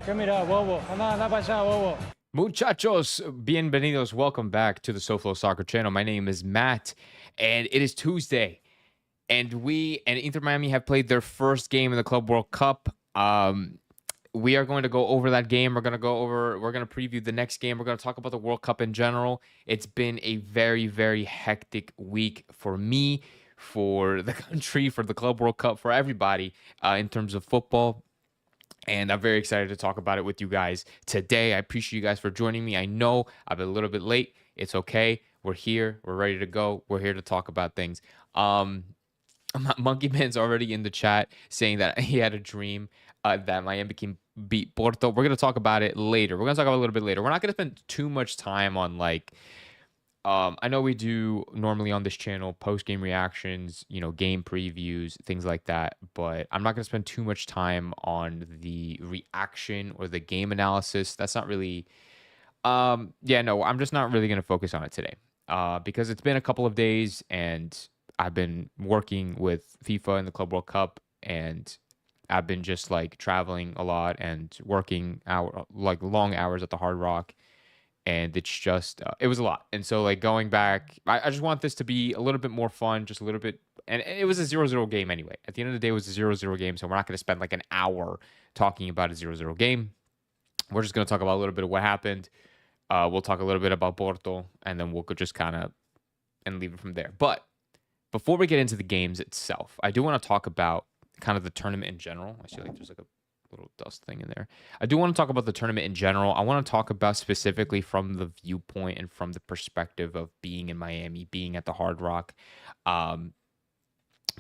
¿Qué mira, bobo? Anda para allá, bobo. Muchachos, bienvenidos. Welcome back to the SoFlo Soccer Channel. My name is Matt, and it is Tuesday, and we and Inter Miami have played their first game in the Club World Cup. We are going to go over that game. We're going to preview the next game. We're going to talk about the World Cup in general. It's been a very, very hectic week for me, for the country, for the Club World Cup, for everybody in terms of football. And I'm very excited to talk about it with you guys today. I appreciate you guys for joining me. I know I've been a little bit late. It's okay. We're here. We're ready to go. We're here to talk about things. Monkey Man's already in the chat saying that he had a dream that Miami can beat Porto. We're going to talk about it later. We're going to talk about it a little bit later. We're not going to spend too much time on I know we do normally on this channel post-game reactions, game previews, things like that, but I'm not going to spend too much time on the reaction or the game analysis. That's not really I'm just not really going to focus on it today. Because it's been a couple of days and I've been working with FIFA and the Club World Cup, and I've been just traveling a lot and working long hours at the Hard Rock. And it's just, it was a lot. And so going back, I just want this to be a little bit more fun, just a little bit. And it was a 0-0 game anyway. At the end of the day, it was a 0-0 game. So we're not going to spend an hour talking about a 0-0 game. We're just going to talk about a little bit of what happened. We'll talk a little bit about Porto, and then we'll just and leave it from there. But before we get into the games itself, I do want to talk about kind of the tournament in general. I see there's a little dust thing in there. I do want to talk about the tournament in general. I want to talk about specifically from the viewpoint and from the perspective of being in Miami, being at the Hard Rock,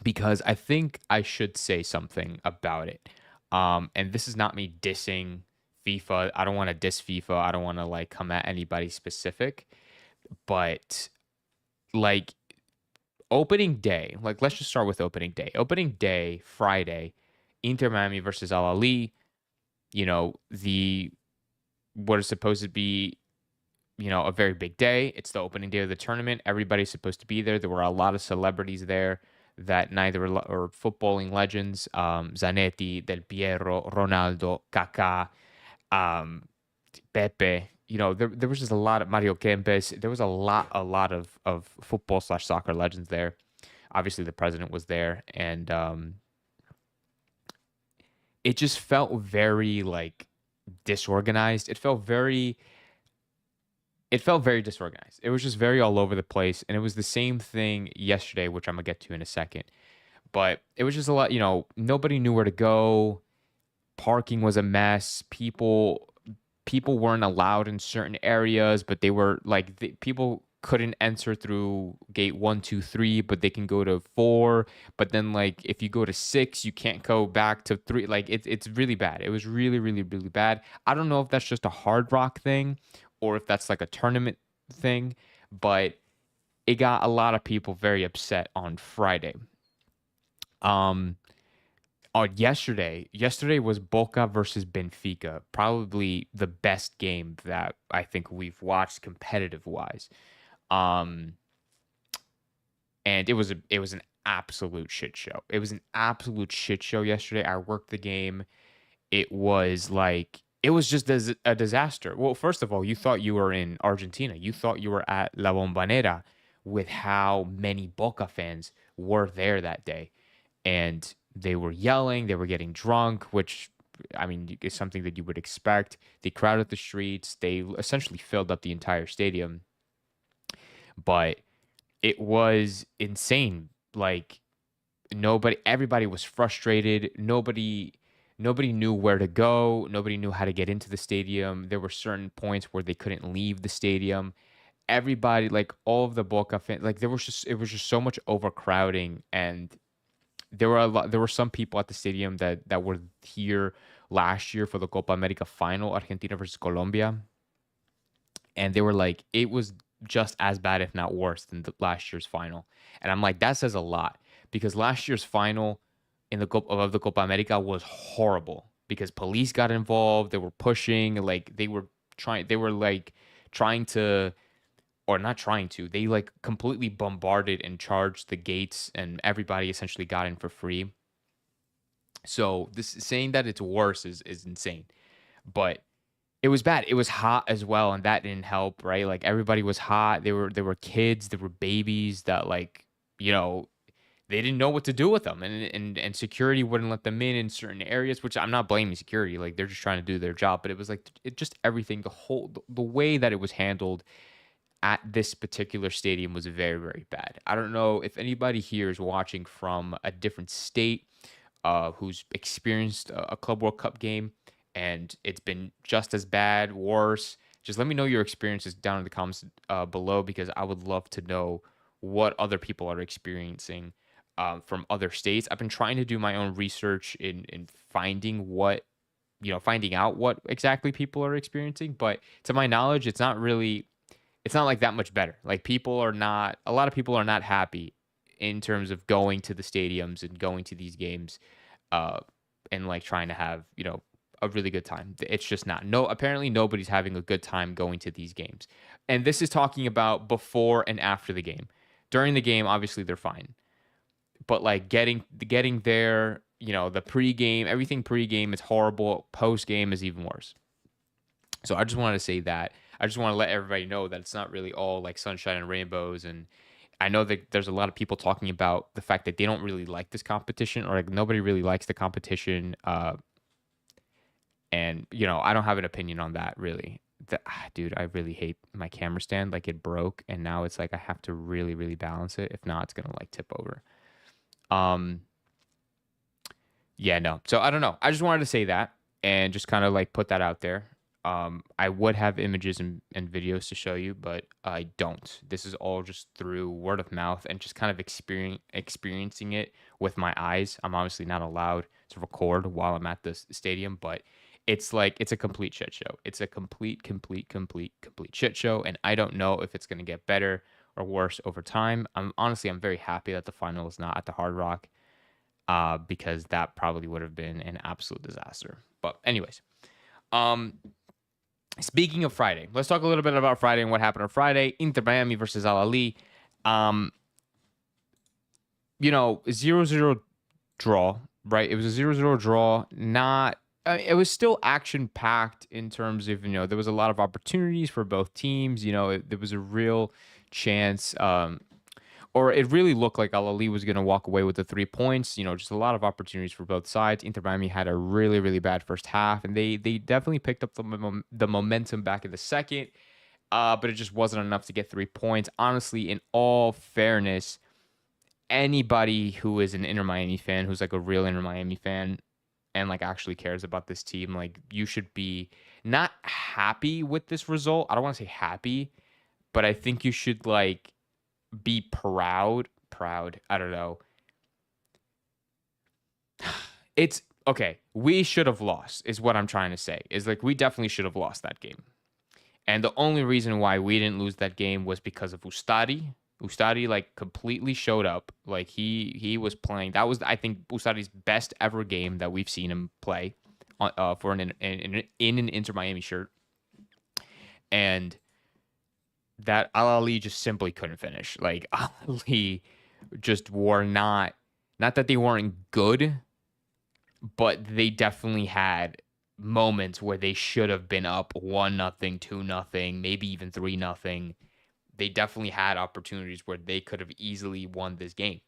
because I think I should say something about it. And this is not me dissing FIFA. I don't want to diss FIFA. I don't want to come at anybody specific, but opening day, let's just start with opening day. Opening day, Friday, Inter Miami versus Al-Ahly, what is supposed to be, a very big day. It's the opening day of the tournament. Everybody's supposed to be there. There were a lot of celebrities there that neither are footballing legends. Zanetti, Del Piero, Ronaldo, Kaká, Pepe. There was just a lot of Mario Kempes. There was a lot of football/soccer legends there. Obviously, the president was there, and it just felt very disorganized. It felt very disorganized. It was just very all over the place. And it was the same thing yesterday, which I'm gonna get to in a second. But it was just a lot, nobody knew where to go. Parking was a mess. People weren't allowed in certain areas, but they were people couldn't enter through gate 1, 2, 3, but they can go to 4. But then if you go to 6, you can't go back to 3. It's really bad. It was really, really, really bad. I don't know if that's just a Hard Rock thing or if that's a tournament thing, but it got a lot of people very upset on Friday. Yesterday was Boca versus Benfica, probably the best game that I think we've watched competitive wise. And it was an absolute shit show. It was an absolute shit show yesterday. I worked the game. It was just a disaster. Well, first of all, you thought you were in Argentina. You thought you were at La Bombonera with how many Boca fans were there that day. And they were yelling, they were getting drunk, which, is something that you would expect. They crowded the streets. They essentially filled up the entire stadium. But it was insane. Everybody was frustrated. Nobody knew where to go. Nobody knew how to get into the stadium. There were certain points where they couldn't leave the stadium. Everybody, all of the Boca fans, it was just so much overcrowding. And there were some people at the stadium that were here last year for the Copa America final, Argentina versus Colombia. And they were it was just as bad, if not worse, than the last year's final. And I'm that says a lot, because last year's final in the Copa America was horrible because police got involved. They were pushing, trying to or not trying to. They like completely bombarded and charged the gates, and everybody essentially got in for free. So this saying that it's worse is insane. But it was bad. It was hot as well, and that didn't help, right? Like everybody was hot. There were kids, there were babies that like, you know, they didn't know what to do with them, and security wouldn't let them in certain areas, which I'm not blaming security. Like they're just trying to do their job, but it was like it just everything, the way that it was handled at this particular stadium was very, very bad. I don't know if anybody here is watching from a different state, who's experienced a Club World Cup game and it's been just as bad, worse. Just let me know your experiences down in the comments below, because I would love to know what other people are experiencing from other states. I've been trying to do my own research in finding finding out what exactly people are experiencing, but to my knowledge, it's not like that much better. Like a lot of people are not happy in terms of going to the stadiums and going to these games, uh, and like trying to have, a really good time. It's just not. No, apparently nobody's having a good time going to these games. And this is talking about before and after the game. During the game, obviously they're fine. But like getting there, the pregame, everything pregame is horrible. Postgame is even worse. So I just wanted to say that. I just want to let everybody know that it's not really all like sunshine and rainbows. And I know that there's a lot of people talking about the fact that they don't really like this competition, or like nobody really likes the competition. And I don't have an opinion on that really. Dude, I really hate my camera stand. Like it broke, and now it's like I have to really, really balance it. If not, it's gonna like tip over. Um, yeah, no. So I don't know. I just wanted to say that and just kind of like put that out there. I would have images and videos to show you, but I don't. This is all just through word of mouth and just kind of experiencing it with my eyes. I'm obviously not allowed to record while I'm at the stadium, but it's like it's a complete shit show. It's a complete shit show, and I don't know if it's gonna get better or worse over time. I'm very happy that the final is not at the Hard Rock, because that probably would have been an absolute disaster. But anyways, speaking of Friday, let's talk a little bit about Friday and what happened on Friday. Inter Miami versus Al-Ahly. 0-0 draw, right? It was a 0-0 draw. It was still action packed in terms of, there was a lot of opportunities for both teams. There was a real chance, or it really looked like Al-Ahly was going to walk away with the 3 points. Just a lot of opportunities for both sides. Inter Miami had a really, really bad first half, and they definitely picked up the momentum back in the second, but it just wasn't enough to get 3 points. Honestly, in all fairness, anybody who is an Inter Miami fan, who's like a real Inter Miami fan, and like actually cares about this team, like you should be not happy with this result. I don't want to say happy, but I think you should like be proud. I don't know. It's okay. We should have lost is what I'm trying to say. Is like we definitely should have lost that game. And the only reason why we didn't lose that game was because of Ustadi. Ustadi like completely showed up. Like he was playing. That was, I think, Ustadi's best ever game that we've seen him play for in an Inter Miami shirt. And that Al-Ahly just simply couldn't finish. Like Al-Ahly just were not that they weren't good, but they definitely had moments where they should have been up 1-0, 2-0, maybe even 3-0. They definitely had opportunities where they could have easily won this game.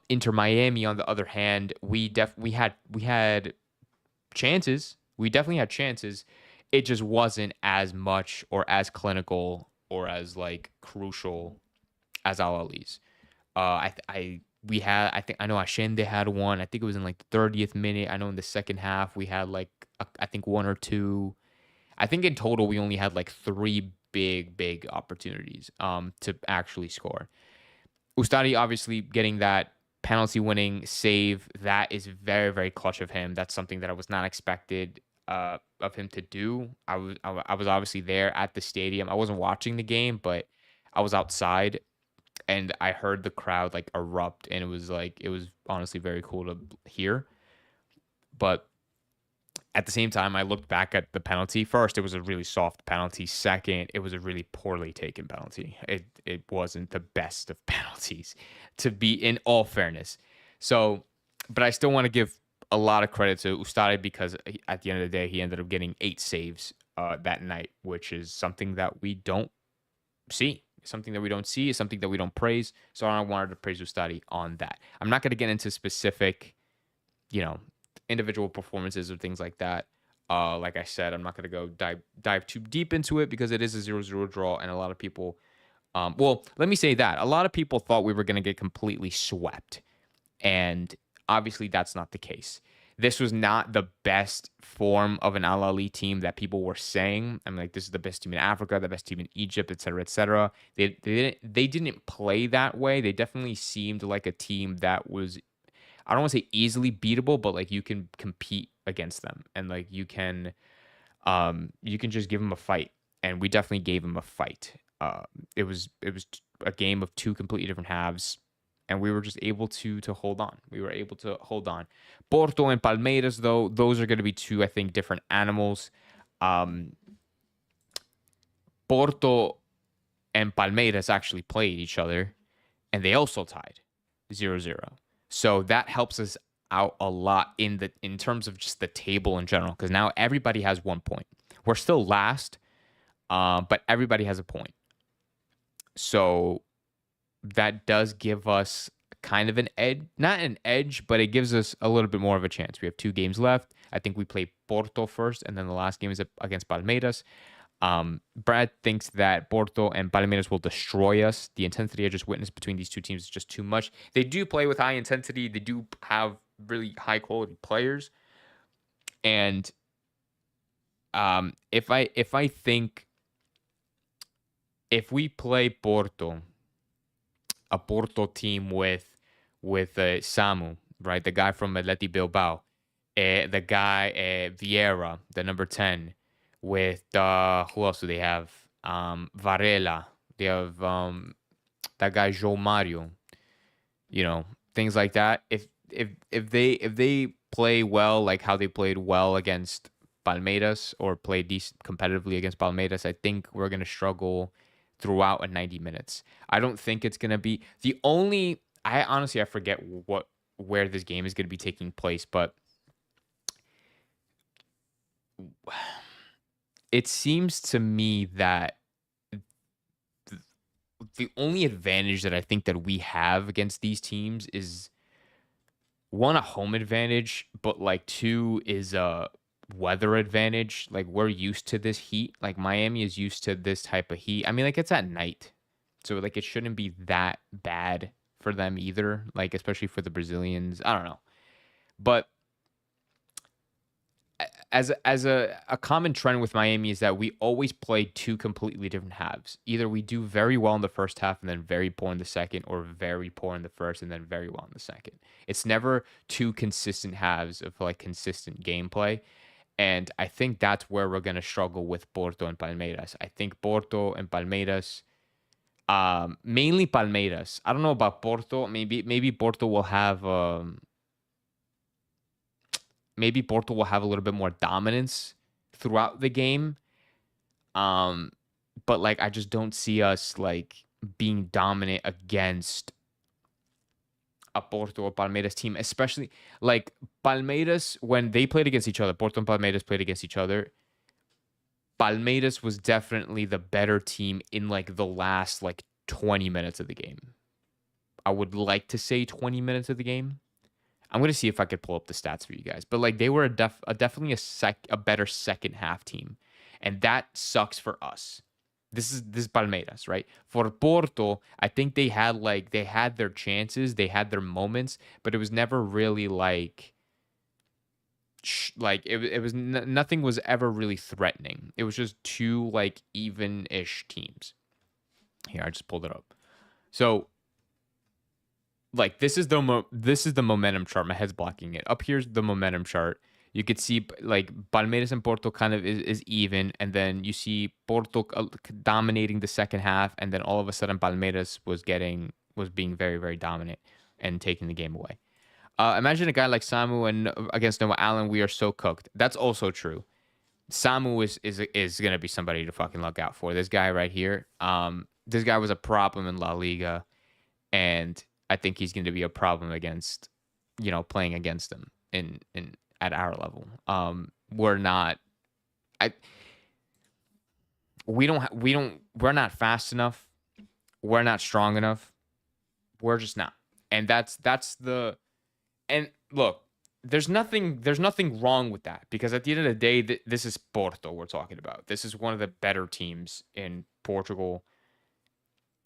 Inter Miami, on the other hand, we had chances. We definitely had chances. It just wasn't as much or as clinical or as like crucial as Al-Ahly's. I know Ashende had one. I think it was in like the 30th minute. I know in the second half we had like I think 1 or 2. I think in total we only had like 3 big opportunities to actually score. Ustadi obviously getting that penalty winning save, that is very, very clutch of him. That's something that I was not expected of him to do. I was obviously there at the stadium. I wasn't watching the game, but I was outside and I heard the crowd like erupt, and it was honestly very cool to hear. But At the same time, I looked back at the penalty. First, it was a really soft penalty. Second, it was a really poorly taken penalty. It wasn't the best of penalties, to be in all fairness. So, but I still want to give a lot of credit to Ustari because at the end of the day, he ended up getting 8 saves that night, which is something that we don't see. Something that we don't see is something that we don't praise. So I wanted to praise Ustari on that. I'm not going to get into specific, you know, individual performances or things like that. Like I said, I'm not going to go dive too deep into it because it is a 0-0 draw, and a lot of people, well, let me say that a lot of people thought we were going to get completely swept, and obviously that's not the case. This was not the best form of an Al-Ahly team that people were saying. I mean, like, this is the best team in Africa, the best team in Egypt, et cetera, et cetera. They didn't play that way. They definitely seemed like a team that was, I don't want to say easily beatable, but like you can compete against them, and like you can just give them a fight, and we definitely gave them a fight. It was a game of two completely different halves, and we were just able to hold on. We were able to hold on. Porto and Palmeiras, though, those are going to be two, I think, different animals. Porto and Palmeiras actually played each other, and they also tied 0-0. So that helps us out a lot in terms of just the table in general, because now everybody has 1 point. We're still last, but everybody has a point. So that does give us kind of an edge, not an edge, but it gives us a little bit more of a chance. We have 2 games left. I think we play Porto first, and then the last game is against Palmeiras. Brad thinks that Porto and Palmeiras will destroy us. The intensity I just witnessed between these two teams is just too much. They do play with high intensity. They do have really high quality players. And if we play Porto, a Porto team with Samu, right, the guy from Atleti Bilbao, the guy Vieira, the number 10, with who else do they have? Varela. They have that guy João Mario. You know, things like that. If they play well, like how they played well against Palmeiras, or play decent competitively against Palmeiras, I think we're gonna struggle throughout a 90 minutes. I don't think it's gonna be the only. I honestly forget where this game is gonna be taking place, but it seems to me that the only advantage that I think that we have against these teams is, one, a home advantage, but like 2 is a weather advantage. Like, we're used to this heat. Like, Miami is used to this type of heat. I mean, like, it's at night, so like it shouldn't be that bad for them either. Like, especially for the Brazilians. I don't know, but as a common trend with Miami is that we always play 2 completely different halves. Either we do very well in the first half and then very poor in the second, or very poor in the first and then very well in the second. It's never 2 consistent halves of like consistent gameplay. And I think that's where we're going to struggle with Porto and Palmeiras. I think Porto and Palmeiras, mainly Palmeiras. I don't know about Porto. Maybe Porto will have maybe Porto will have a little bit more dominance throughout the game. But like, I just don't see us like being dominant against a Porto or Palmeiras team, especially like Palmeiras, when they played against each other, Porto and Palmeiras played against each other. Palmeiras was definitely the better team in like the last like 20 minutes of the game. I would like to say 20 minutes of the game. I'm going to see if I could pull up the stats for you guys. But like, they were definitely a better second half team. And that sucks for us. This is Palmeiras, right? For Porto, I think they had their chances, they had their moments, but it was never really like it was nothing was ever really threatening. It was just 2 like even-ish teams. Here, I just pulled it up. So like, this is the momentum chart. My head's blocking it. Up here's the momentum chart. You could see like Palmeiras and Porto kind of is even, and then you see Porto dominating the second half, and then all of a sudden Palmeiras was being very, very dominant and taking the game away. Imagine a guy like Samu and against Noah Allen, we are so cooked. That's also true. Samu is gonna be somebody to fucking look out for. This guy right here. This guy was a problem in La Liga, and I think he's going to be a problem against, playing against him in at our level. We're not. I. We're not fast enough. We're not strong enough. We're just not. And that's the. And look, there's nothing wrong with that, because at the end of the day, this is Porto we're talking about. This is one of the better teams in Portugal.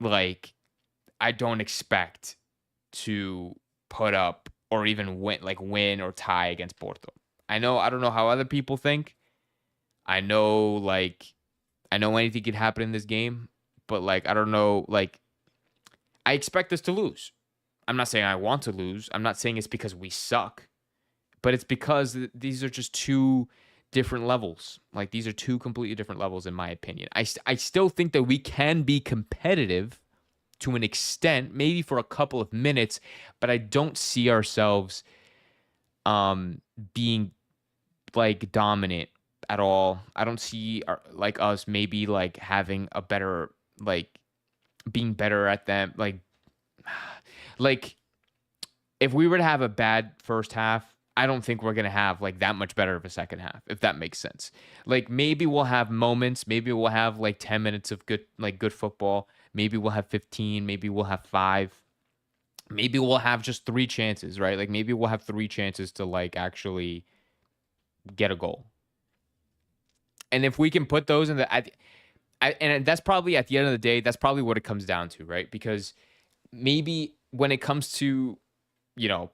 Like, I don't expect to put up or even win or tie against Porto. I don't know how other people think. I know anything could happen in this game, but I don't know, I expect us to lose. I'm not saying I want to lose. I'm not saying it's because we suck, but it's because these are just two different levels. Like, these are two completely different levels, in my opinion. I still think that we can be competitive to an extent, maybe for a couple of minutes, but I don't see ourselves being dominant at all. I don't see us maybe having a better, being better at them. Like if we were to have a bad first half, I don't think we're going to have that much better of a second half, if that makes sense. Maybe we'll have moments, maybe we'll have 10 minutes of good football. Maybe we'll have 15, maybe we'll have 5. Maybe we'll have just 3 chances, right? Maybe we'll have 3 chances to actually get a goal. And if we can put those in and that's probably, at the end of the day, that's probably what it comes down to, right? Because maybe when it comes to,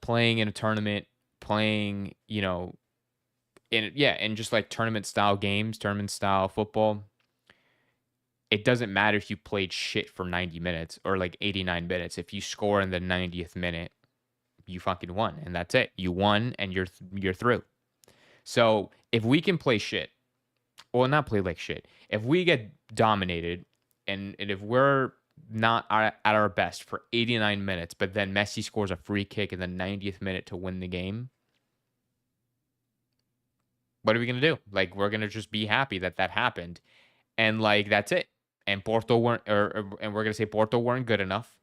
playing in a tournament, playing, in just tournament style games, tournament style football, it doesn't matter if you played shit for 90 minutes or 89 minutes. If you score in the 90th minute, you fucking won, and that's it. You won, and you're through. So if we can play shit, well, not play like shit. If we get dominated, and if we're not at our best for 89 minutes, but then Messi scores a free kick in the 90th minute to win the game, what are we going to do? We're going to just be happy that happened. And that's it. And Porto weren't, and we're going to say Porto weren't good enough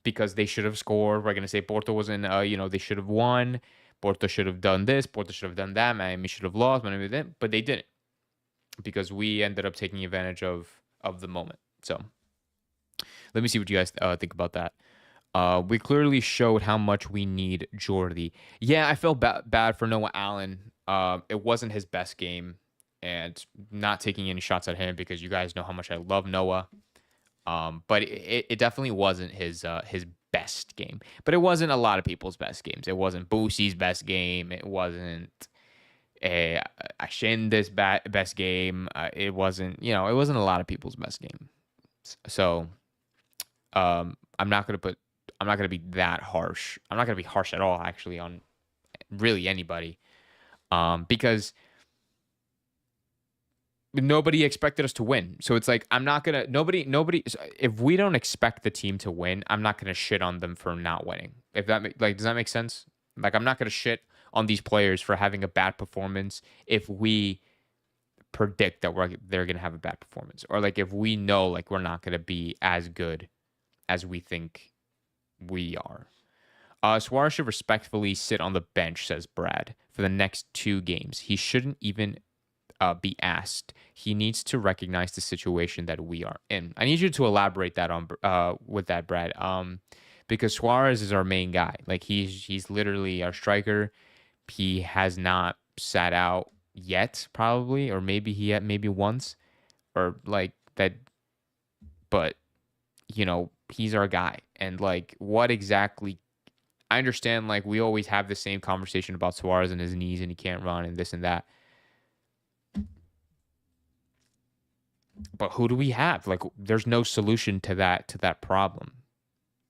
because they should have scored. We're going to say Porto wasn't, they should have won. Porto should have done this. Porto should have done that. Miami should have lost. Miami didn't, but they didn't, because we ended up taking advantage of the moment. So let me see what you guys think about that. We clearly showed how much we need Jordi. Yeah, I felt bad for Noah Allen. It wasn't his best game, and not taking any shots at him, because you guys know how much I love Noah. But it definitely wasn't his best game. But it wasn't a lot of people's best games. It wasn't Boosie's best game. It wasn't Ashende's best game. It wasn't a lot of people's best game. So I'm not gonna be that harsh. I'm not gonna be harsh at all, actually, on really anybody, because nobody expected us to win. So it's I'm not gonna nobody. If we don't expect the team to win, I'm not gonna shit on them for not winning. If that does that make sense? I'm not gonna shit on these players for having a bad performance if we predict that they're gonna have a bad performance, or if we know we're not gonna be as good as we think we are. Suarez should respectfully sit on the bench, says Brad, for the next 2 games. He shouldn't even be asked. He needs to recognize the situation that we are in. I need you to elaborate that on with that, Brad. Because Suarez is our main guy. He's literally our striker. He has not sat out yet, probably, or maybe he had maybe once, or that. But he's our guy, and what exactly? I understand. We always have the same conversation about Suarez and his knees, and he can't run, and this and that. But who do we have? There's no solution to that problem.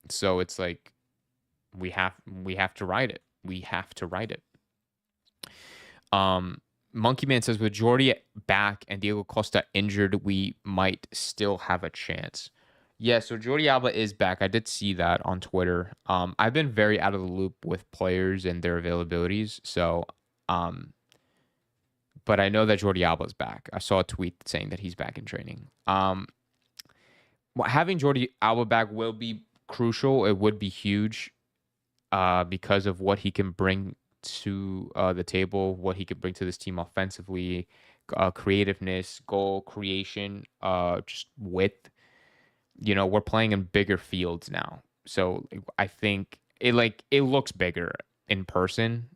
So it's we have to ride it. We have to ride it. Monkey Man says, with Jordi back and Diego Costa injured, we might still have a chance. Yeah, so Jordi Alba is back. I did see that on Twitter. I've been very out of the loop with players and their availabilities. So, um, but I know that Jordi Alba is back. I saw a tweet saying that he's back in training. Having Jordi Alba back will be crucial. It would be huge, because of what he can bring to the table, what he could bring to this team offensively, creativeness, goal creation, just width. We're playing in bigger fields now. So I think it looks bigger in person.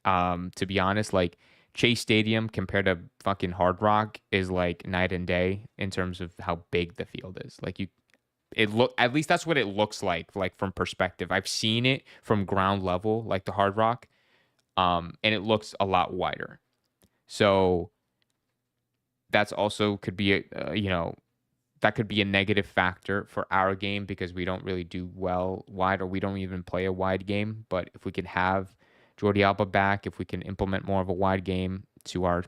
To be honest, like Chase Stadium compared to fucking Hard Rock is like night and day in terms of how big the field is. At least that's what it looks like from perspective. I've seen it from ground level, like the Hard Rock, and it looks a lot wider. So that's also could be that could be a negative factor for our game because we don't really do well wide, or we don't even play a wide game. But if we can have Jordi Alba back, if we can implement more of a wide game to our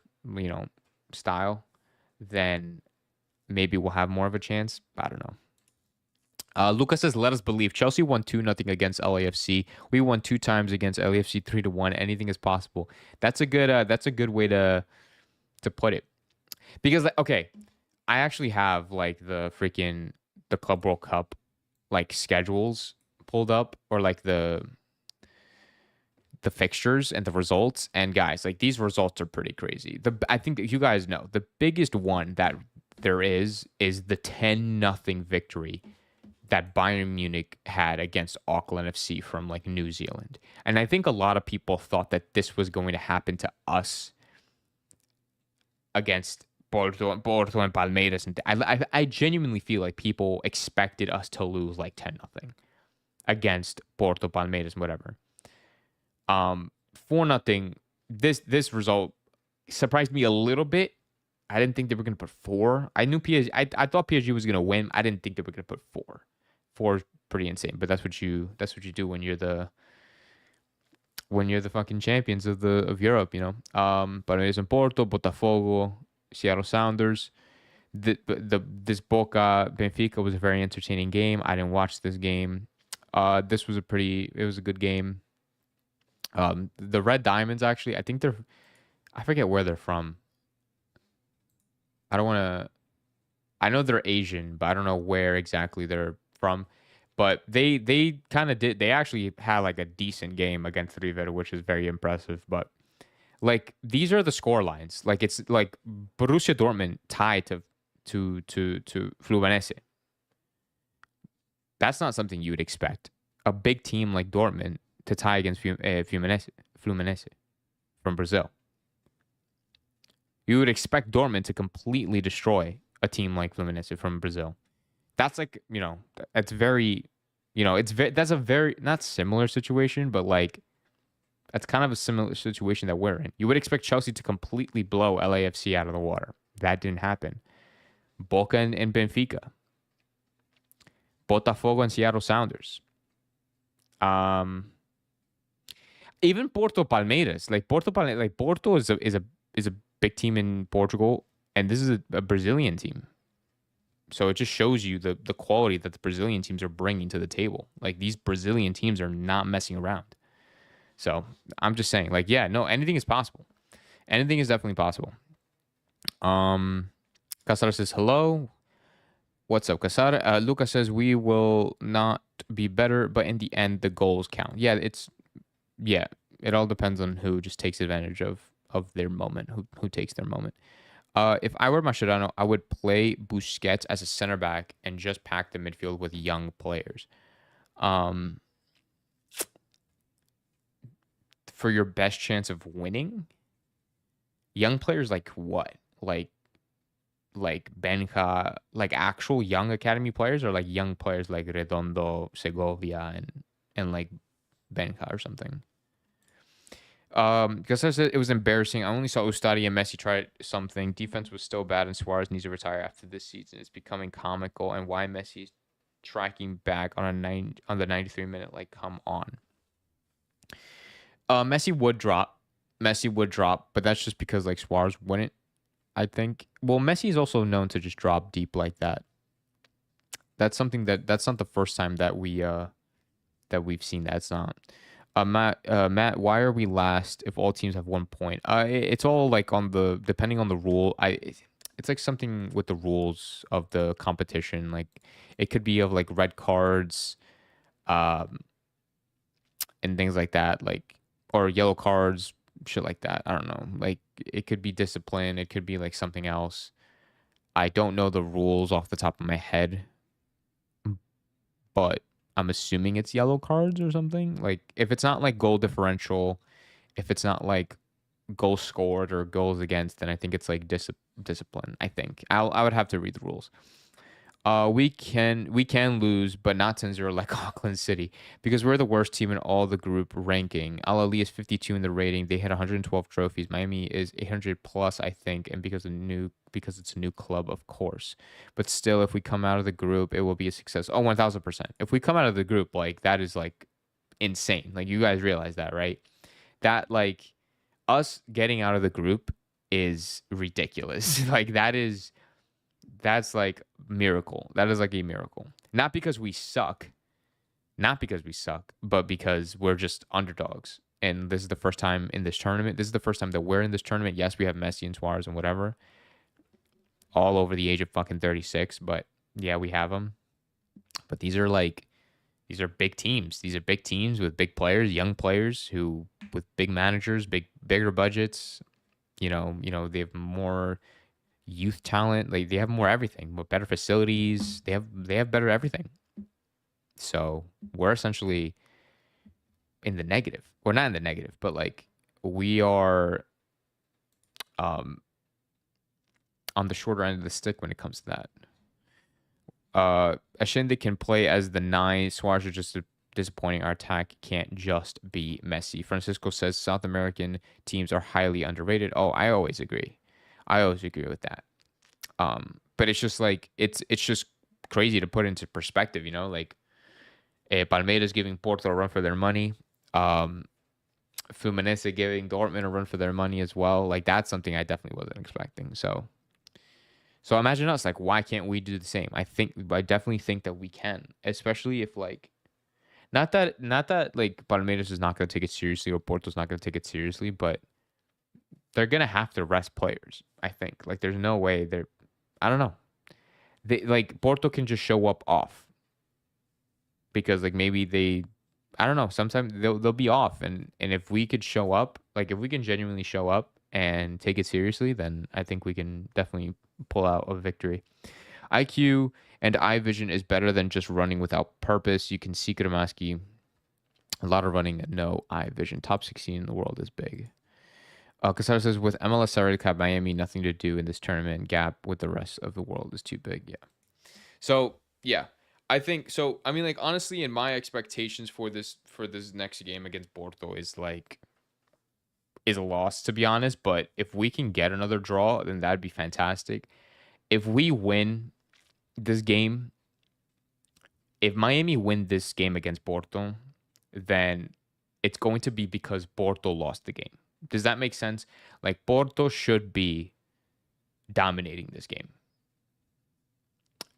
style, then maybe we'll have more of a chance. I don't know. Lucas says, "Let us believe Chelsea won 2-0 against LAFC. We won 2 times against LAFC 3-1. Anything is possible." That's a good way to put it. Because okay, I actually have like the Club World Cup like schedules pulled up, or like the fixtures and the results. And guys, like these results are pretty crazy. I think you guys know the biggest one that there is the 10-0 victory that Bayern Munich had against Auckland FC from like New Zealand. And I think a lot of people thought that this was going to happen to us against Porto and Palmeiras. And I genuinely feel like people expected us to lose like 10-0 against Porto, Palmeiras, whatever. 4-0. This result surprised me a little bit. I didn't think they were going to put 4. I knew PSG. I thought PSG was going to win. I didn't think they were going to put 4. 4 is pretty insane, but that's what you do when you're the fucking champions of Europe, Palmeiras and Porto, Botafogo, Seattle Sounders. This Boca Benfica was a very entertaining game. I didn't watch this game. It was a good game. The Red Diamonds, actually, I forget where they're from. I know they're Asian, but I don't know where exactly they're from. But they kind of did. They actually had like a decent game against River, which is very impressive. But like these are the score lines. Like it's like Borussia Dortmund tied to Fluminense. That's not something you would expect. A big team like Dortmund to tie against Fluminense from Brazil. You would expect Dortmund to completely destroy a team like Fluminense from Brazil. That's like, that's very, that's a very, not similar situation, but like, that's kind of a similar situation that we're in. You would expect Chelsea to completely blow LAFC out of the water. That didn't happen. Boca and Benfica. Botafogo and Seattle Sounders. Even Porto Palmeiras. Like Porto is a big team in Portugal, and this is a Brazilian team. So it just shows you the quality that the Brazilian teams are bringing to the table. Like these Brazilian teams are not messing around. So I'm just saying, like, yeah, no, anything is possible. Anything is definitely possible. Casara says hello. What's up, Casara? Lucas says we will not be better, but in the end, the goals count. Yeah, it all depends on who just takes advantage of their moment, who takes their moment. If I were Mascherano, I would play Busquets as a center back and just pack the midfield with young players. For your best chance of winning, young players like what? Like Benja, like actual young academy players, or like young players like Redondo, Segovia, and like Benja or something. Because I said it was embarrassing. I only saw Ustadi and Messi try something. Defense was still bad, and Suarez needs to retire after this season. It's becoming comical, and why Messi is tracking back on the 93-minute. Like, come on. Messi would drop, but that's just because like Suarez wouldn't. I think. Well, Messi is also known to just drop deep like that. That's something that's not the first time that we've seen that. It's not. Matt, why are we last if all teams have 1 point? It's all like on the depending on the rule. It's like something with the rules of the competition. Like it could be of like red cards, um, and things like that, like or yellow cards, shit like that. I don't know. Like it could be discipline. It could be like something else. I don't know the rules off the top of my head, but I'm assuming it's yellow cards or something. Like if it's not like goal differential, if it's not like goals scored or goals against, then I think it's like discipline. I think I would have to read the rules. We can lose, but not 10-0 like Auckland City because we're the worst team in all the group ranking. Al-Ahly is 52 in the rating. They hit 112 trophies. Miami is 800 plus, I think, and because it's a new club, of course. But still, if we come out of the group, it will be a success. Oh, 1000%. If we come out of the group, like that is like insane. Like you guys realize that, right? That like us getting out of the group is ridiculous. Like that's like miracle. That is like a miracle. Not because we suck, but because we're just underdogs. And this is the first time in this tournament. This is the first time that we're in this tournament. Yes, we have Messi and Suarez and whatever, all over the age of fucking 36. But yeah, we have them. But these are big teams. These are big teams with big players, young players who with big managers, bigger budgets. They have more youth talent. Like they have more everything, more better facilities. They have better everything. So we're essentially in the negative. We're not in the negative, but like we are on the shorter end of the stick when it comes to that. Ashinde can play as the 9. Suarez is just disappointing. Our attack can't just be Messi. Francisco says South American teams are highly underrated. Oh, I always agree. With that. But it's just like it's just crazy to put into perspective, like Palmeiras giving Porto a run for their money. Fluminense giving Dortmund a run for their money as well. Like that's something I definitely wasn't expecting. So imagine us, like, why can't we do the same? I definitely think that we can, especially if like, not that like Palmeiras is not going to take it seriously or Porto's not going to take it seriously, but they're going to have to rest players. I think like there's no way I don't know. They like Porto can just show up off because like maybe I don't know. Sometimes they'll be off, and if we could show up, like if we can genuinely show up and take it seriously, then I think we can definitely pull out a victory. IQ and eye vision is better than just running without purpose. You can see Kuramaski, a lot of running and no eye vision. Top 16 in the world is big. Casaro says, with MLS Salary Cap Miami, nothing to do in this tournament. Gap with the rest of the world is too big. Yeah. So, yeah. I think so. I mean, like honestly, in my expectations for this next game against Porto is a loss, to be honest. But if we can get another draw, then that'd be fantastic. If we win this game, if Miami win this game against Porto, then it's going to be because Porto lost the game. Does that make sense? Like Porto should be dominating this game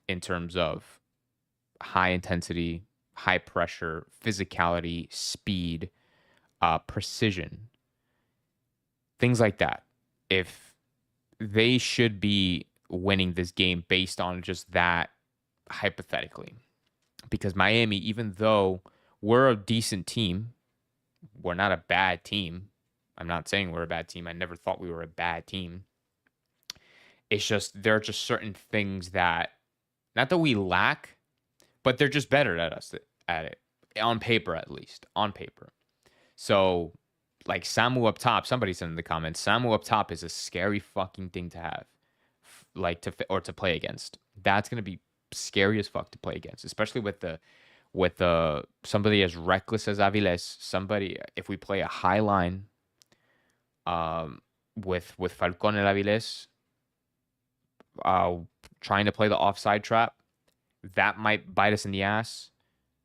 in terms of high intensity, high pressure, physicality, speed, precision, things like that. If they should be winning this game based on just that, hypothetically, because Miami, even though we're a decent team, we're not a bad team. I'm not saying we're a bad team. I never thought we were a bad team. It's just there are just certain things that, not that we lack, but they're just better at it on paper, at least on paper. So like Samu up top, somebody said in the comments, Samu up top is a scary fucking thing to have, like to play against. That's gonna be scary as fuck to play against, especially with somebody as reckless as Aviles. Somebody, if we play a high line, with Falcon and Aviles, trying to play the offside trap, that might bite us in the ass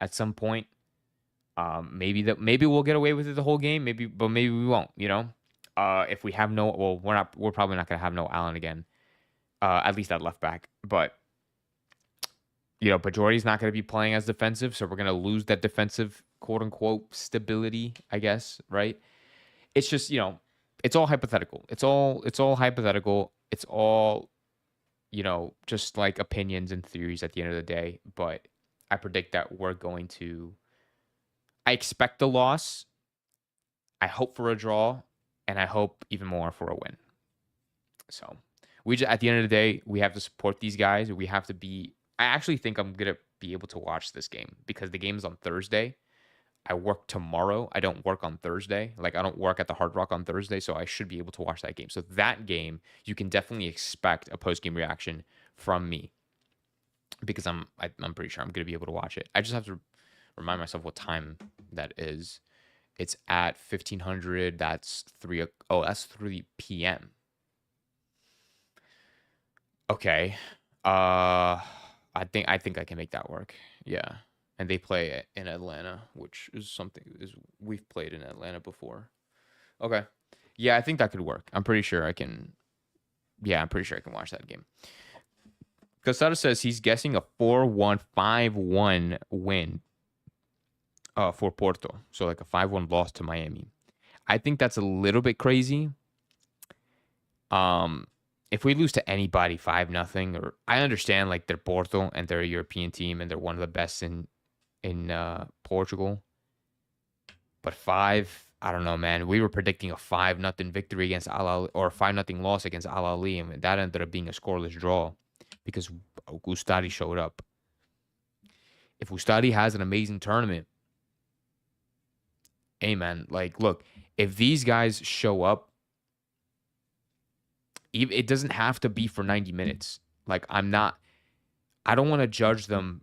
at some point. Maybe we'll get away with it the whole game. Maybe we won't. If we have we're probably not gonna have no Allen again. At least at left back. But Bajori's not going to be playing as defensive, so we're going to lose that defensive quote unquote stability, I guess, right? It's just, it's all hypothetical. It's all hypothetical. It's all, just like opinions and theories at the end of the day. But I predict that I expect a loss. I hope for a draw, and I hope even more for a win. So at the end of the day, we have to support these guys. I actually think I'm going to be able to watch this game because the game is on Thursday. I work tomorrow. I don't work on Thursday. Like, I don't work at the Hard Rock on Thursday, so I should be able to watch that game. So that game, you can definitely expect a post-game reaction from me because I'm pretty sure I'm going to be able to watch it. I just have to remind myself what time that is. It's at 1500. That's 3. Oh, that's 3 p.m. Okay. I think I can make that work. Yeah. And they play in Atlanta, which is we've played in Atlanta before. Okay. Yeah, I think that could work. I'm pretty sure I can. Yeah, I'm pretty sure I can watch that game. Casada says he's guessing a 4-1, 5-1 win for Porto. So like a 5-1 loss to Miami. I think that's a little bit crazy. If we lose to anybody 5-0, or I understand like they're Porto and they're a European team and they're one of the best in Portugal. But I don't know, man. We were predicting a 5-0 victory against Al-Ahly or a 5-0 loss against Al-Ahly, and that ended up being a scoreless draw because Ustadi showed up. If Ustadi has an amazing tournament, hey, man, like, look, if these guys show up, it doesn't have to be for 90 minutes. Like, I don't want to judge them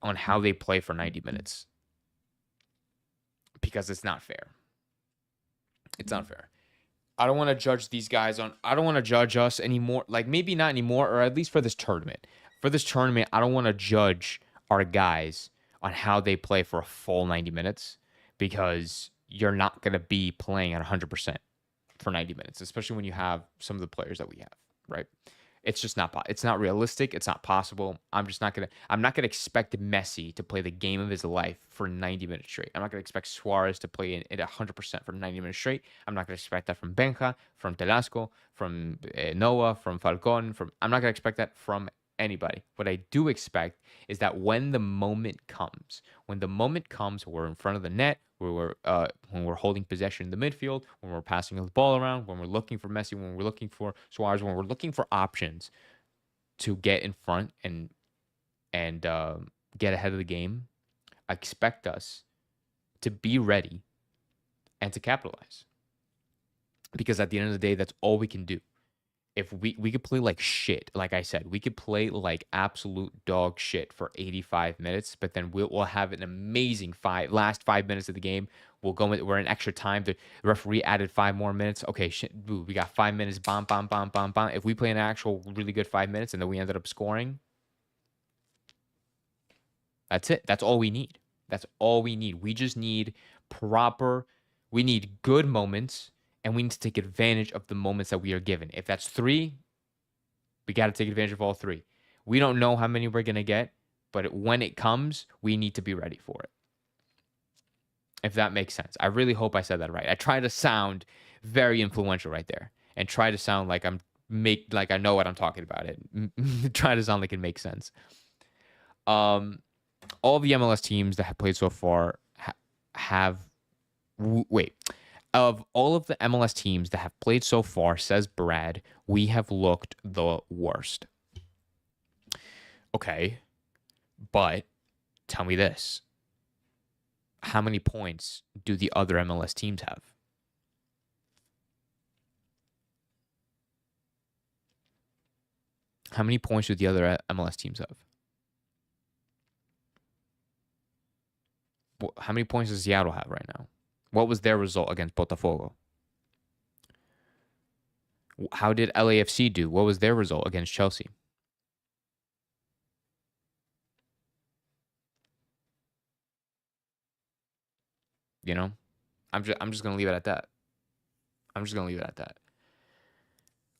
on how they play for 90 minutes because it's not fair. It's not fair. I don't want to judge these guys I don't want to judge us anymore. Like, maybe not anymore, or at least for this tournament. For this tournament, I don't want to judge our guys on how they play for a full 90 minutes because you're not going to be playing at 100% for 90 minutes, especially when you have some of the players that we have, right? It's just it's not realistic. It's not possible. I'm not going to expect Messi to play the game of his life for 90 minutes straight. I'm not going to expect Suarez to play it 100% for 90 minutes straight. I'm not going to expect that from Benja, from Telasco, from Noah, from Falcon. I'm not going to expect that from anybody. What I do expect is that when the moment comes, we're in front of the net, when we're holding possession in the midfield, when we're passing the ball around, when we're looking for Messi, when we're looking for Suarez, when we're looking for options to get in front and get ahead of the game, I expect us to be ready and to capitalize. Because at the end of the day, that's all we can do. If we could play like shit, like I said, we could play like absolute dog shit for 85 minutes, but then we'll have an amazing last 5 minutes of the game. We're in extra time. The referee added 5 more minutes. Okay, shit, boo, we got 5 minutes. Bam, bam, bam, bam, bam. If we play an actual really good 5 minutes and then we ended up scoring, that's it. That's all we need. That's all we need. We just need we need good moments. And we need to take advantage of the moments that we are given. If that's 3, we got to take advantage of all 3. We don't know how many we're going to get, but when it comes, we need to be ready for it. If that makes sense. I really hope I said that right. I try to sound very influential right there and try to sound like I know what I'm talking about. Try to sound like it makes sense. All the MLS teams that have played so far of all of the MLS teams that have played so far, says Brad, we have looked the worst. Okay, but tell me this. How many points do the other MLS teams have? How many points do the other MLS teams have? How many points does Seattle have right now? What was their result against Botafogo? How did LAFC do? What was their result against Chelsea? I'm just gonna leave it at that.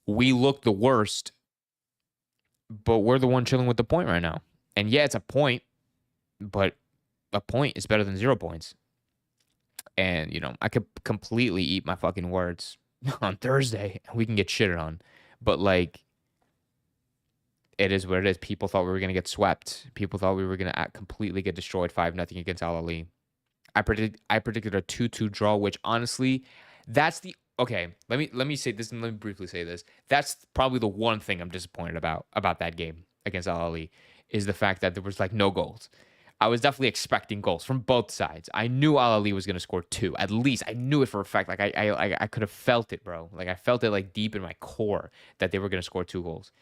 We look the worst, but we're the one chilling with the point right now. And yeah, it's a point, but a point is better than 0 points. And, I could completely eat my fucking words on Thursday. We can get shitted on. But, like, it is what it is. People thought we were going to get swept. People thought we were going to completely get destroyed 5-0 against Al-Ahly. I predicted a 2-2 draw, which honestly, that's the okay. Let me say this and let me briefly say this. That's probably the one thing I'm disappointed about that game against Al-Ahly is the fact that there was like no goals. I was definitely expecting goals from both sides. I knew Al-Ahly was gonna score 2. At least I knew it for a fact. Like I could have felt it, bro. Like I felt it like deep in my core that they were gonna score 2 goals.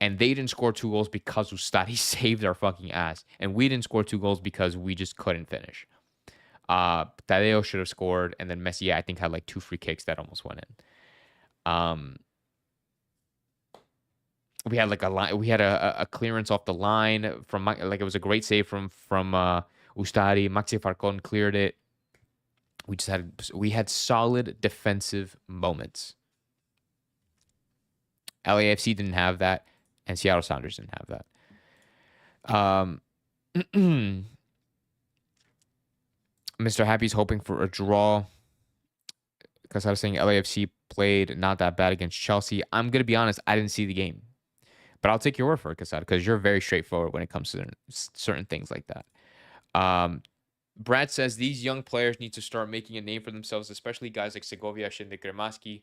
And they didn't score 2 goals because Ustadi saved our fucking ass. And we didn't score 2 goals because we just couldn't finish. Tadeo should have scored, and then Messi, I think, had like 2 free kicks that almost went in. We had like a line, we had a clearance off the line from like it was a great save from Ustadi. Maxi Farcon cleared it. We had solid defensive moments. LAFC didn't have that, and Seattle Sounders didn't have that. Mr. Happy's hoping for a draw because I was saying LAFC played not that bad against Chelsea. I'm going to be honest, I didn't see the game. But I'll take your word for it, Casada, because you're very straightforward when it comes to certain things like that. Brad says these young players need to start making a name for themselves, especially guys like Segovia, Shinde, Kremaski.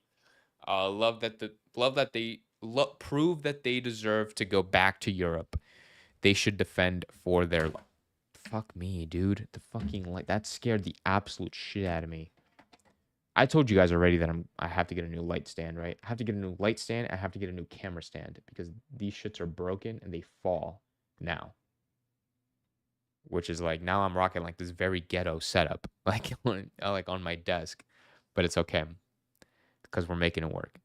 Prove that they deserve to go back to Europe. They should defend for their... Fuck me, dude. The fucking light. That scared the absolute shit out of me. I told you guys already that I have to get a new light stand, right? I have to get a new light stand. I have to get a new camera stand because these shits are broken and they fall now. Which is like, now I'm rocking like this very ghetto setup, like on my desk. But it's okay because we're making it work.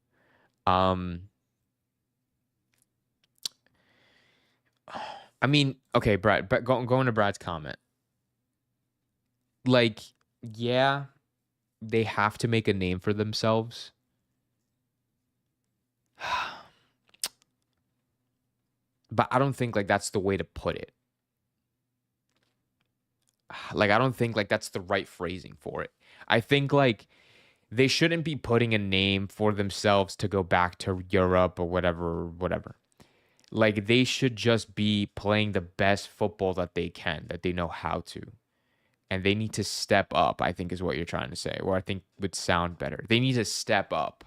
I mean, okay, Brad, but going to Brad's comment. Like, yeah, they have to make a name for themselves. But I don't think like that's the way to put it. Like, I don't think like that's the right phrasing for it. I think like they shouldn't be putting a name for themselves to go back to Europe or whatever. Like, they should just be playing the best football that they can, that they know how to. And they need to step up, I think is what you're trying to say, or I think would sound better. They need to step up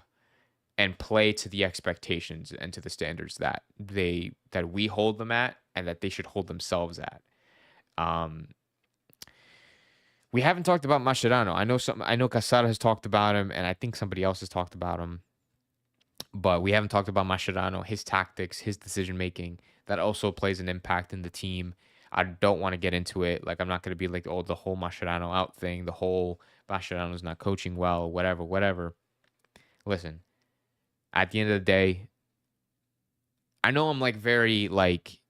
and play to the expectations and to the standards that we hold them at and that they should hold themselves at. We haven't talked about Mascherano. I know Casara has talked about him, and I think somebody else has talked about him. But we haven't talked about Mascherano, his tactics, his decision making. That also plays an impact in the team. I don't want to get into it. Like, I'm not going to be like, oh, the whole Mascherano out thing, the whole Mascherano's not coaching well, whatever. Listen, at the end of the day, I know I'm like very like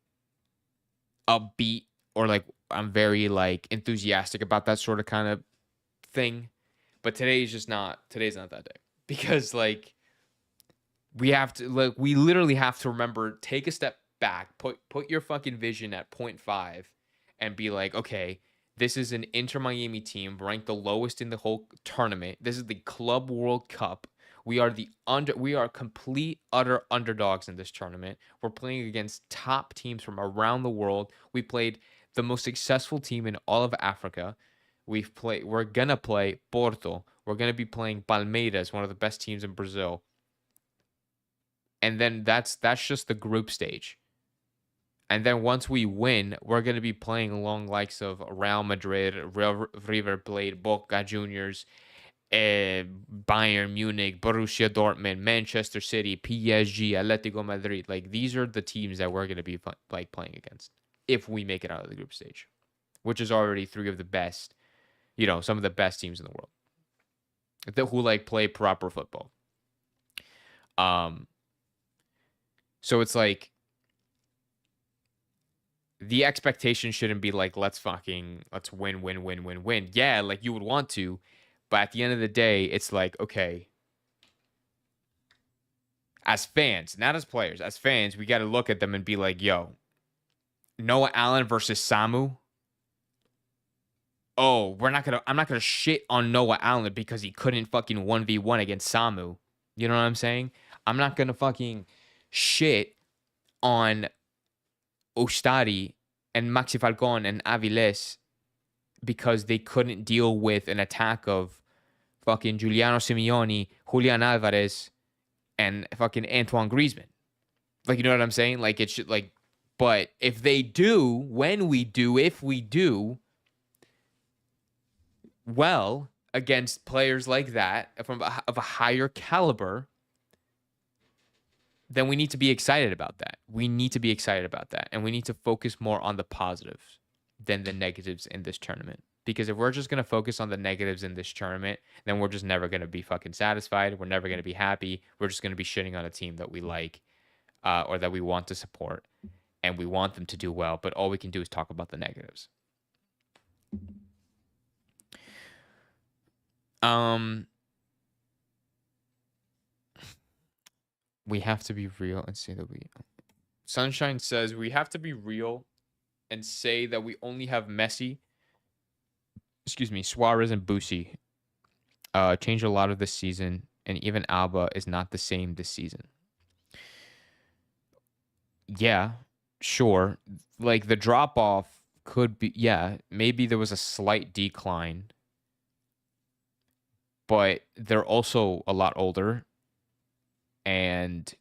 upbeat or like I'm very like enthusiastic about that sort of kind of thing. But today's not that day. Because like we literally have to remember, take a step back, put your fucking vision at 0.5 and be like, okay, this is an Inter Miami team ranked the lowest in the whole tournament. This is the Club World Cup. We are complete utter underdogs in this tournament. We're playing against top teams from around the world. We played the most successful team in all of Africa. We're gonna play Porto. We're gonna be playing Palmeiras, one of the best teams in Brazil. And then that's just the group stage. And then once we win, we're going to be playing along likes of Real Madrid, River Plate, Boca Juniors, Bayern Munich, Borussia Dortmund, Manchester City, PSG, Atletico Madrid. Like, these are the teams that we're going to be like playing against if we make it out of the group stage, which is already 3 of the best, some of the best teams in the world who like play proper football. So it's like the expectation shouldn't be like, let's win. Yeah, like you would want to, but at the end of the day, it's like, okay, as fans, not as players, as fans, we got to look at them and be like, yo, Noah Allen versus Samu. Oh, I'm not gonna shit on Noah Allen because he couldn't fucking 1v1 against Samu. You know what I'm saying? I'm not gonna fucking shit on Ostari and Maxi Falcon and Aviles because they couldn't deal with an attack of fucking Giuliano Simeone, Julian Alvarez, and fucking Antoine Griezmann. Like, you know what I'm saying? Like, it should, like, but if they do, if we do, well, against players like that, of a higher caliber, then we need to be excited about that. We need to be excited about that. And we need to focus more on the positives than the negatives in this tournament. Because if we're just going to focus on the negatives in this tournament, then we're just never going to be fucking satisfied. We're never going to be happy. We're just going to be shitting on a team that we like or that we want to support. And we want them to do well. But all we can do is talk about the negatives. We have to be real and say that we... Sunshine says we have to be real and say that we only have Messi, Suarez and Busi. Changed a lot of this season, and even Alba is not the same this season. Yeah, sure. Like, the drop-off could be... Yeah, maybe there was a slight decline, but they're also a lot older, and...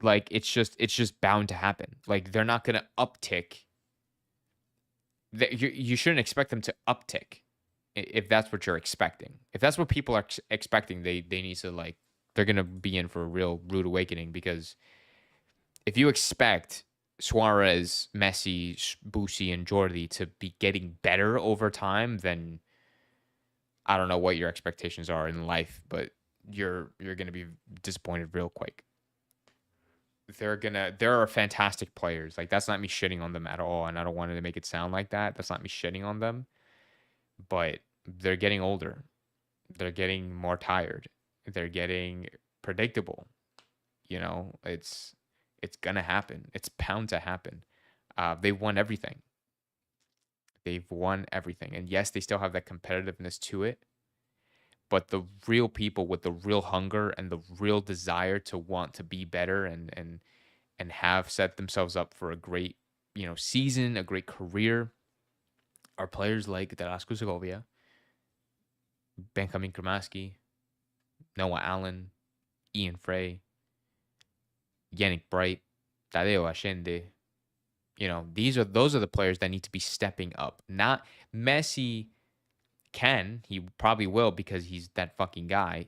like, it's just bound to happen. Like, they're not going to uptick. You shouldn't expect them to uptick if that's what you're expecting. If that's what people are expecting, they need to, like, they're going to be in for a real rude awakening, because if you expect Suarez, Messi, Busi, and Jordi to be getting better over time, then I don't know what your expectations are in life, but you're going to be disappointed real quick. They're fantastic players. Like, that's not me shitting on them at all, and I don't want to make it sound like that. That's not me shitting on them. But they're getting older. They're getting more tired. They're getting predictable. You know, it's gonna happen. It's bound to happen. They've won everything. They've won everything. And yes, they still have that competitiveness to it. But the real people with the real hunger and the real desire to want to be better and have set themselves up for a great, season, a great career, are players like Darasco Segovia, Benjamin Kramaski, Noah Allen, Ian Frey, Yannick Bright, Tadeo Allende. Those are the players that need to be stepping up. Not Messi. He probably will, because he's that fucking guy,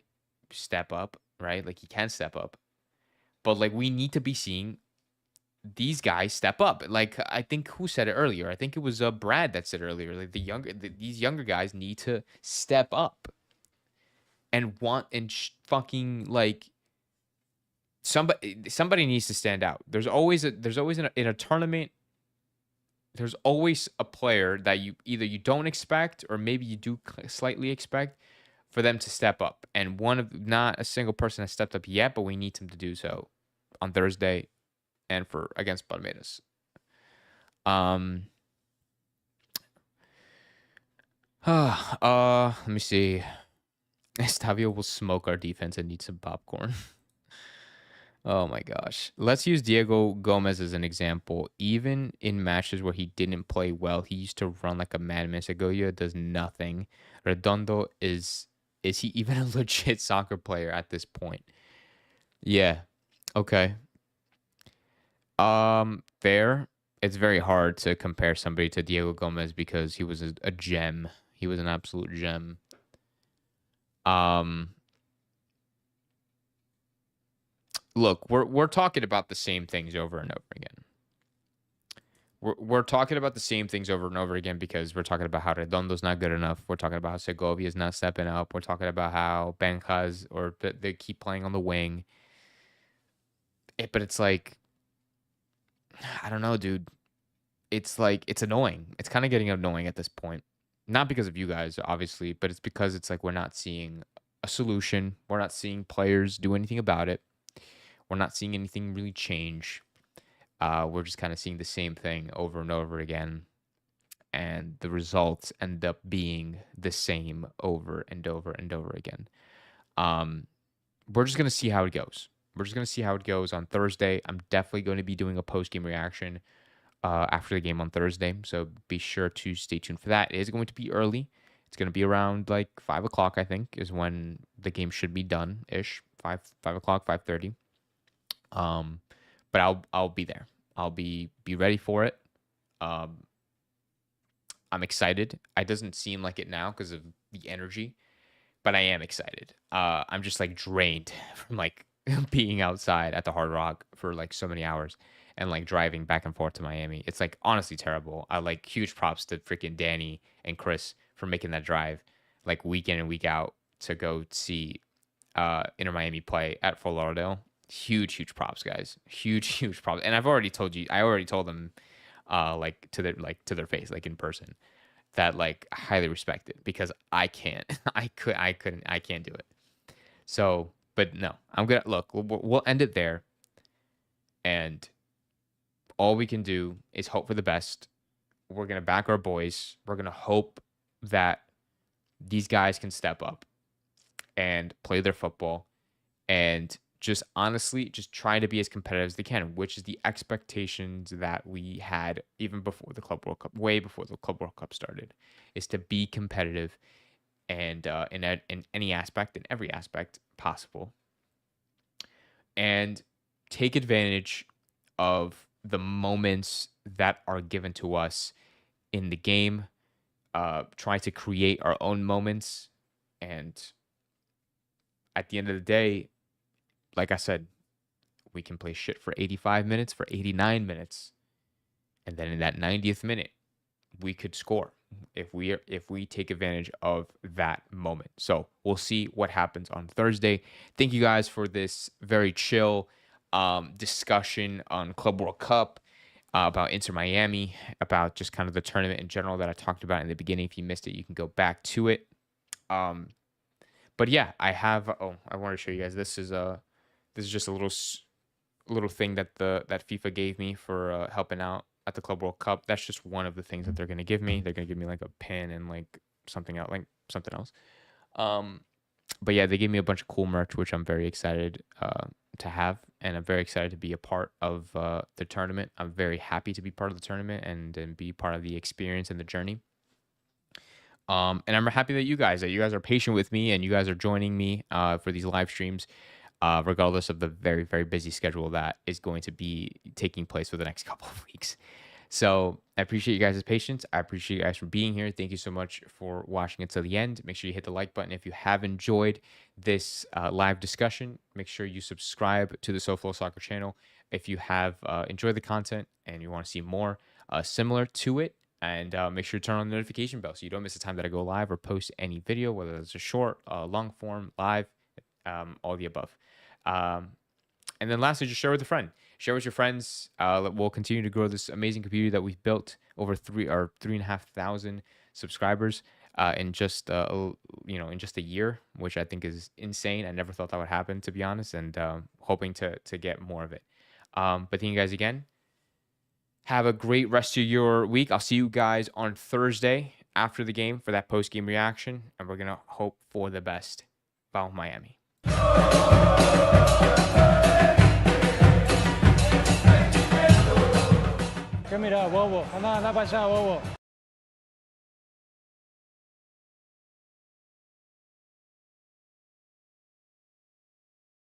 step up, right? Like, he can step up. But, like, we need to be seeing these guys step up. Like, I think, who said it earlier? I think it was Brad that said earlier. Like, these younger guys need to step up and fucking, like, somebody needs to stand out. There's always in a tournament. There's always a player that you don't expect, or maybe you do slightly expect, for them to step up. And not a single person has stepped up yet, but we need them to do so on Thursday and against Palmeiras. Let me see. Estavio will smoke our defense and need some popcorn. Oh my gosh. Let's use Diego Gomez as an example. Even in matches where he didn't play well, he used to run like a madman. Segovia does nothing. Redondo is he even a legit soccer player at this point? Yeah. Okay. Fair. It's very hard to compare somebody to Diego Gomez because he was a gem. He was an absolute gem. Look, we're talking about the same things over and over again. We're talking about the same things over and over again because we're talking about how Redondo's not good enough. We're talking about how Segovia's not stepping up. We're talking about how Benjas, or they keep playing on the wing. But it's like, I don't know, dude. It's like, it's annoying. It's kind of getting annoying at this point. Not because of you guys, obviously, but it's because it's like we're not seeing a solution. We're not seeing players do anything about it. We're not seeing anything really change. We're just kind of seeing the same thing over and over again, and the results end up being the same over and over and over again. Um, we're just gonna see how it goes. We're just gonna see how it goes on Thursday. I'm definitely going to be doing a post game reaction after the game on Thursday, so be sure to stay tuned for that. It is going to be early. It's going to be around like 5 o'clock, I think, is when the game should be done ish. 5 o'clock, 5:30. Um, but I'll be there. I'll be ready for it. Um, I'm excited. It doesn't seem like it now because of the energy, but I am excited. I'm just like drained from like being outside at the Hard Rock for like so many hours and like driving back and forth to Miami. It's like honestly terrible. I like huge props to freaking Danny and Chris for making that drive like week in and week out to go see Inter Miami play at Fort Lauderdale. Huge props, guys. Huge props. And I already told them to their face, like in person, that like I highly respect it because I can't. I can't do it. So, but no, I'm gonna look. We'll end it there, and all we can do is hope for the best. We're gonna back our boys. We're gonna hope that these guys can step up and play their football, and just honestly, just try to be as competitive as they can, which is the expectations that we had even before the Club World Cup, way before the Club World Cup started, is to be competitive and in any aspect, in every aspect possible, and take advantage of the moments that are given to us in the game. Try to create our own moments, and at the end of the day, like I said, we can play shit for 85 minutes, for 89 minutes, and then in that 90th minute, we could score if we take advantage of that moment. So we'll see what happens on Thursday. Thank you guys for this very chill discussion on Club World Cup, about Inter Miami, about just kind of the tournament in general that I talked about in the beginning. If you missed it, you can go back to it. But yeah, I have. Oh, I want to show you guys. This is just a little thing that that FIFA gave me for helping out at the Club World Cup. That's just one of the things that they're gonna give me. They're gonna give me like a pin and like something else. But yeah, they gave me a bunch of cool merch, which I'm very excited to have, and I'm very excited to be a part of the tournament. I'm very happy to be part of the tournament and be part of the experience and the journey. And I'm happy that you guys are patient with me and you guys are joining me for these live streams, regardless of the very busy schedule that is going to be taking place for the next couple of weeks. So I appreciate you guys' patience. I appreciate you guys for being here. Thank you so much for watching until the end. Make sure you hit the like button if you have enjoyed this live discussion. Make sure you subscribe to the SoFlo Soccer channel if you have enjoyed the content and you want to see more similar to it. And make sure to turn on the notification bell so you don't miss the time that I go live or post any video, whether it's a short, long form, live, all the above. And then lastly, just share with a friend. Share with your friends. We'll continue to grow this amazing community that we've built over 3,500 subscribers in just in just a year, which I think is insane. I never thought that would happen, to be honest, and hoping to get more of it. But thank you guys again. Have a great rest of your week. I'll see you guys on Thursday after the game for that post-game reaction, and we're gonna hope for the best. Vamos Miami. ¿Qué mira, bobo? Anda para allá, bobo.